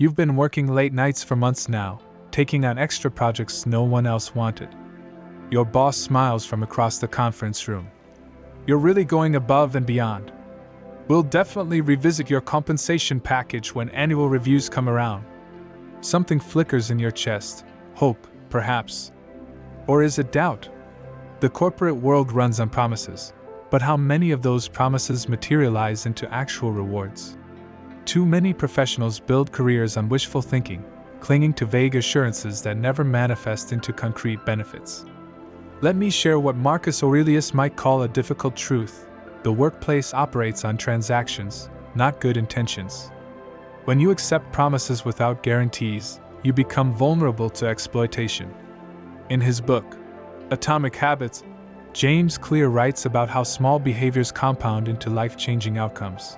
You've been working late nights for months now, taking on extra projects no one else wanted. Your boss smiles from across the conference room. You're really going above and beyond. We'll definitely revisit your compensation package when annual reviews come around. Something flickers in your chest. Hope, perhaps. Or is it doubt? The corporate world runs on promises, but how many of those promises materialize into actual rewards? Too many professionals build careers on wishful thinking, clinging to vague assurances that never manifest into concrete benefits. Let me share what Marcus Aurelius might call a difficult truth. The workplace operates on transactions, not good intentions. When you accept promises without guarantees, you become vulnerable to exploitation. In his book, Atomic Habits, James Clear writes about how small behaviors compound into life-changing outcomes.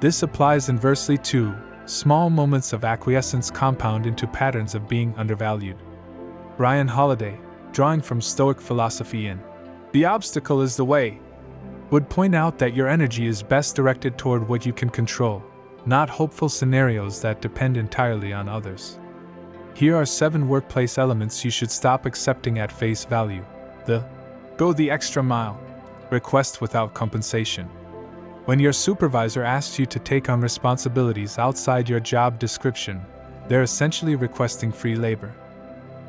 This applies inversely too. Small moments of acquiescence compound into patterns of being undervalued. Ryan Holiday, drawing from Stoic philosophy in The Obstacle is the Way, would point out that your energy is best directed toward what you can control, not hopeful scenarios that depend entirely on others. Here are 7 workplace elements you should stop accepting at face value. Go the extra mile. Request without compensation. When your supervisor asks you to take on responsibilities outside your job description, they're essentially requesting free labor.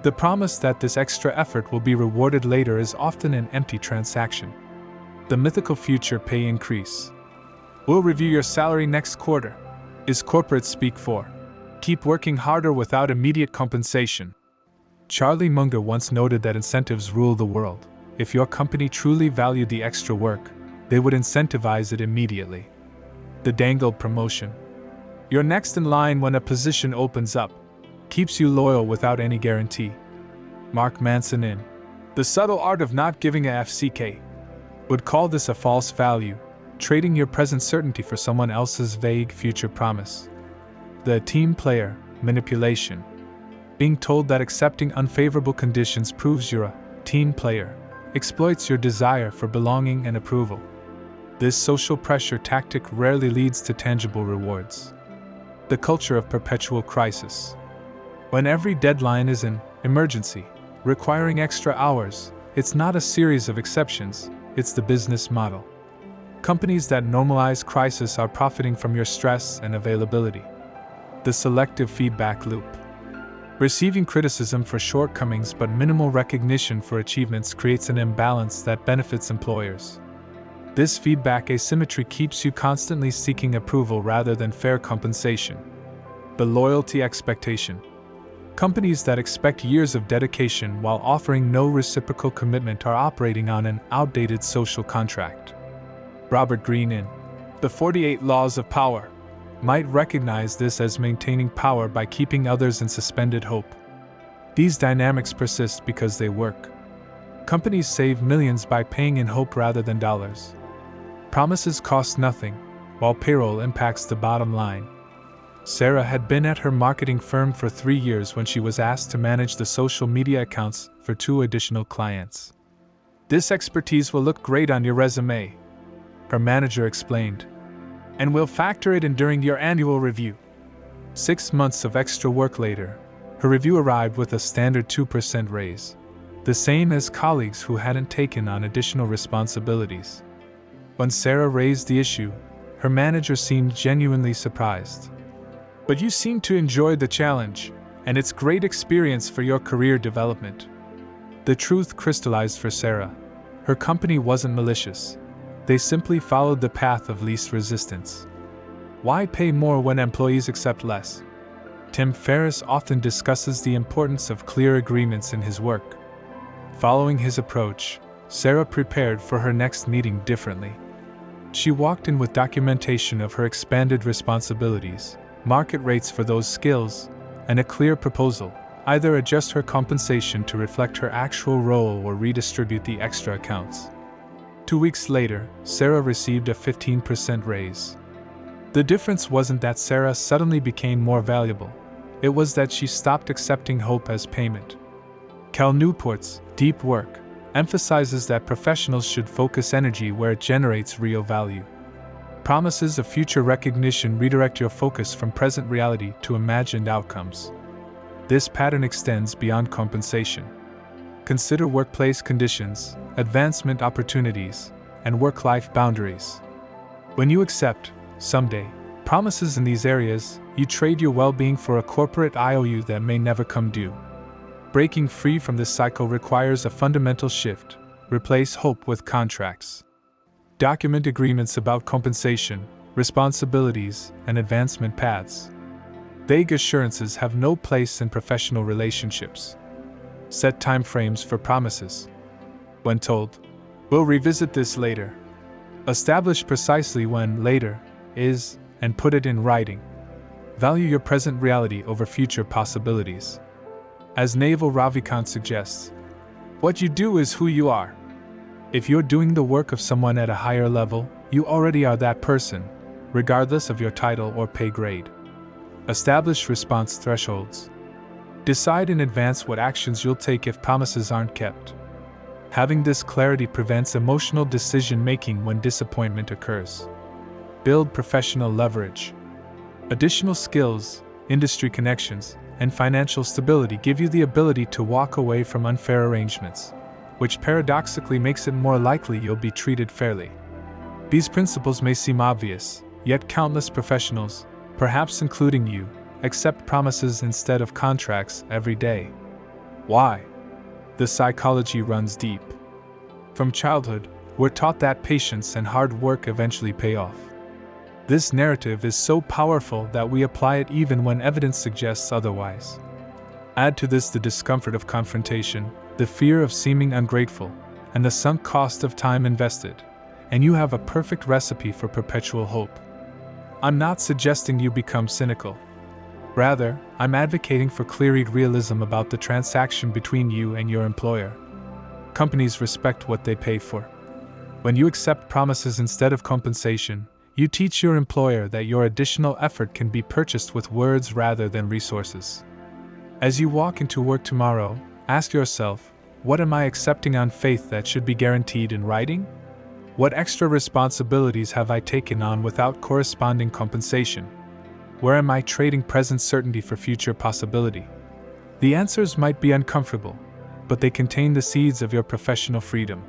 The promise that this extra effort will be rewarded later is often an empty transaction. The mythical future pay increase. We'll review your salary next quarter, is corporate speak for. Keep working harder without immediate compensation. Charlie Munger once noted that incentives rule the world. If your company truly valued the extra work, they would incentivize it immediately. The dangled promotion. You're next in line when a position opens up. Keeps you loyal without any guarantee. Mark Manson in The Subtle Art of Not Giving a FCK would call this a false value, trading your present certainty for someone else's vague future promise. The team player, manipulation. Being told that accepting unfavorable conditions proves you're a team player exploits your desire for belonging and approval. This social pressure tactic rarely leads to tangible rewards. The culture of perpetual crisis. When every deadline is an emergency, requiring extra hours, it's not a series of exceptions, it's the business model. Companies that normalize crisis are profiting from your stress and availability. The selective feedback loop. Receiving criticism for shortcomings but minimal recognition for achievements creates an imbalance that benefits employers. This feedback asymmetry keeps you constantly seeking approval rather than fair compensation. The loyalty expectation. Companies that expect years of dedication while offering no reciprocal commitment are operating on an outdated social contract. Robert Greene in The 48 Laws of Power might recognize this as maintaining power by keeping others in suspended hope. These dynamics persist because they work. Companies save millions by paying in hope rather than dollars. Promises cost nothing, while payroll impacts the bottom line. Sarah had been at her marketing firm for 3 years when she was asked to manage the social media accounts for 2 additional clients. This expertise will look great on your resume, her manager explained, and we'll factor it in during your annual review. 6 months of extra work later, her review arrived with a standard 2% raise, the same as colleagues who hadn't taken on additional responsibilities. When Sarah raised the issue, her manager seemed genuinely surprised. But you seem to enjoy the challenge, and it's great experience for your career development. The truth crystallized for Sarah. Her company wasn't malicious. They simply followed the path of least resistance. Why pay more when employees accept less? Tim Ferriss often discusses the importance of clear agreements in his work. Following his approach, Sarah prepared for her next meeting differently. She walked in with documentation of her expanded responsibilities, market rates for those skills, and a clear proposal: either adjust her compensation to reflect her actual role or redistribute the extra accounts. 2 weeks later, Sarah received a 15% raise. The difference wasn't that Sarah suddenly became more valuable. It was that she stopped accepting hope as payment. Cal Newport's Deep Work emphasizes that professionals should focus energy where it generates real value. Promises of future recognition redirect your focus from present reality to imagined outcomes. This pattern extends beyond compensation. Consider workplace conditions, advancement opportunities, and work-life boundaries. When you accept, someday, promises in these areas, you trade your well-being for a corporate IOU that may never come due. Breaking free from this cycle requires a fundamental shift. Replace hope with contracts. Document agreements about compensation, responsibilities, and advancement paths. Vague assurances have no place in professional relationships. Set timeframes for promises. When told, "We'll revisit this later," establish precisely when later is and put it in writing. Value your present reality over future possibilities. As Naval Ravikant suggests, what you do is who you are. If you're doing the work of someone at a higher level, you already are that person, regardless of your title or pay grade. Establish response thresholds. Decide in advance what actions you'll take if promises aren't kept. Having this clarity prevents emotional decision-making when disappointment occurs. Build professional leverage. Additional skills, industry connections, and financial stability give you the ability to walk away from unfair arrangements, which paradoxically makes it more likely you'll be treated fairly. These principles may seem obvious, yet countless professionals, perhaps including you, accept promises instead of contracts every day. Why? The psychology runs deep. From childhood, we're taught that patience and hard work eventually pay off. This narrative is so powerful that we apply it even when evidence suggests otherwise. Add to this the discomfort of confrontation, the fear of seeming ungrateful, and the sunk cost of time invested, and you have a perfect recipe for perpetual hope. I'm not suggesting you become cynical. Rather, I'm advocating for clear-eyed realism about the transaction between you and your employer. Companies respect what they pay for. When you accept promises instead of compensation, you teach your employer that your additional effort can be purchased with words rather than resources. As you walk into work tomorrow, ask yourself, what am I accepting on faith that should be guaranteed in writing? What extra responsibilities have I taken on without corresponding compensation? Where am I trading present certainty for future possibility? The answers might be uncomfortable, but they contain the seeds of your professional freedom.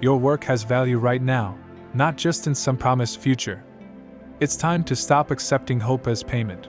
Your work has value right now, not just in some promised future. It's time to stop accepting hope as payment.